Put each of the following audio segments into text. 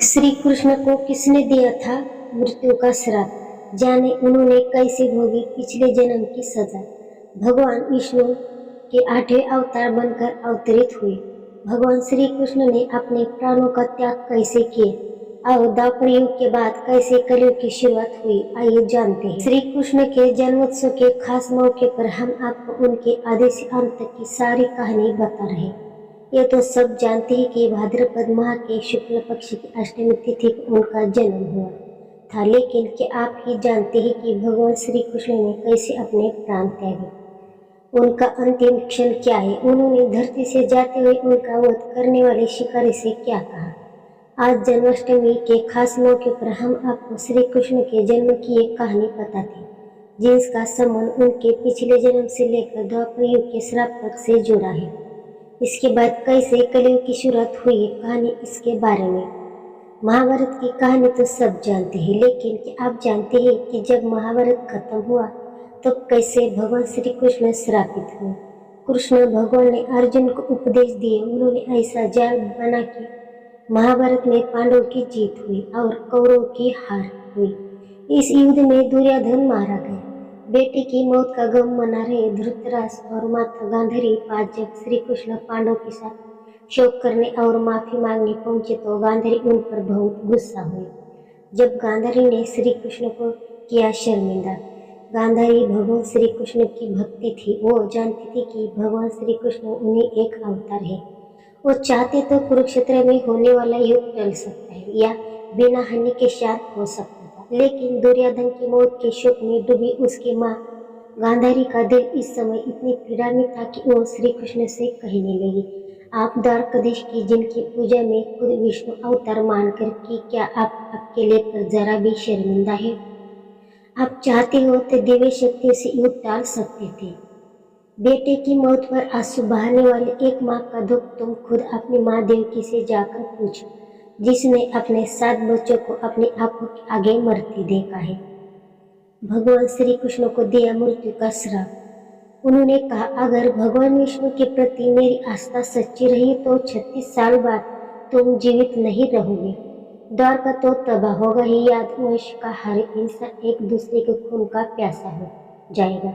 श्री कृष्ण को किसने दिया था मृत्यु का श्राप? जाने उन्होंने कैसे भोगी पिछले जन्म की सजा। भगवान विष्णु के 8वें अवतार बनकर अवतरित हुए। भगवान श्री कृष्ण ने अपने प्राणों का त्याग कैसे किया और द्वापर युग के बाद कैसे कलयुग की शुरुआत हुई, आइए जानते हैं। श्री कृष्ण के जन्मोत्सव के खास मौके पर हम आपको उनके आदि से अंत तक की सारी कहानी बता रहे हैं। ये तो सब जानते हैं कि भाद्रपद माह के शुक्ल पक्ष की अष्टमी तिथि को उनका जन्म हुआ था, लेकिन क्या आप ही जानते हैं कि भगवान श्री कृष्ण ने कैसे अपने प्राण त्यागे? उनका अंतिम क्षण क्या है? उन्होंने धरती से जाते हुए उनका वध करने वाले शिकारी से क्या कहा? आज जन्माष्टमी के खास मौके पर हम आपको श्री कृष्ण के जन्म की एक कहानी बताते हैं, जिसका संबंध उनके पिछले जन्म से लेकर द्वापर युग के श्राप तक से जुड़ा है। इसके बाद कैसे कलयुग की शुरुआत हुई, कहानी इसके बारे में। महाभारत की कहानी तो सब जानते हैं, लेकिन क्या आप जानते हैं कि जब महाभारत खत्म हुआ तो कैसे भगवान श्री कृष्ण श्रापित हुए? कृष्ण भगवान ने अर्जुन को उपदेश दिए। उन्होंने ऐसा जाल बना कि महाभारत में पांडवों की जीत हुई और कौरवों की हार हुई। इस युद्ध में दुर्योधन मारा गया। बेटे की मौत का गम मना रहे धृतराष्ट्र और माता गांधारी पास जब श्री कृष्ण पांडव के साथ शोक करने और माफी मांगने पहुंचे तो गांधारी उन पर बहुत गुस्सा हुई। जब गांधारी ने श्री कृष्ण को किया शर्मिंदा। गांधारी भगवान श्री कृष्ण की भक्ति थी। वो जानती थी कि भगवान श्री कृष्ण उन्हीं एक अवतार है। वो चाहते तो कुरुक्षेत्र में होने वाला युद्ध टल सकता है या बिना हानि के शांत हो सकता था, लेकिन दुर्योधन की मौत के शोक में डूबी उसकी माँ गांधारी का दिल इस समय इतनी पीड़ा में था कि वो श्री कृष्ण से कहने लगी, आप द्वारकाधीश की जिनकी पूजा में खुद विष्णु अवतार मानकर कि क्या आप आपके लिए पर जरा भी शर्मिंदा है? आप चाहते हो तो दिव्य शक्ति से युद्ध टाल सकते थे। बेटे की मौत पर आंसू बहाने वाली एक माँ का दुख तुम खुद अपनी माँ देवकी से जाकर पूछो, जिसने अपने 7 बच्चों को अपनी आंखों के आगे मरते देखा है। भगवान श्री कृष्ण को दिया मृत्यु का श्राप। उन्होंने कहा, अगर भगवान विष्णु के प्रति मेरी आस्था सच्ची रही तो 36 साल बाद तुम जीवित नहीं रहोगे। द्वारका तो तबाह होगा ही, यादवंश का हर इंसान एक दूसरे के खून का प्यासा हो जाएगा।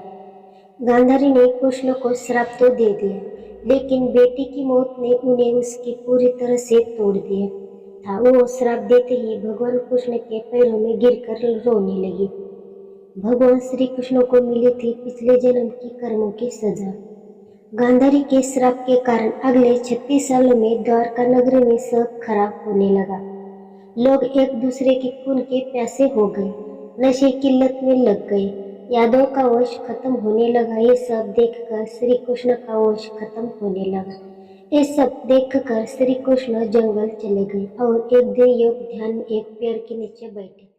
गांधारी ने कृष्ण को श्राप तो दे दिया, लेकिन बेटी की मौत ने उन्हें उसकी पूरी तरह से तोड़ दिया था। वो श्राप देते ही भगवान कृष्ण के पैरों में गिरकर रोने लगी। भगवान श्री कृष्ण को मिली थी पिछले जन्म की कर्मों की सजा। गांधारी के श्राप के कारण अगले 36 सालों में द्वारका नगरी में सब खराब होने लगा। लोग एक दूसरे के खून के प्यासे हो गए, नशे की लत में लग गए, यादों का वश खत्म होने लगा। ये सब देखकर श्री कृष्ण का वश खत्म होने लगा। ये सब देखकर श्री कृष्ण जंगल चले गए और एक दिन योग ध्यान में एक पेड़ के नीचे बैठे।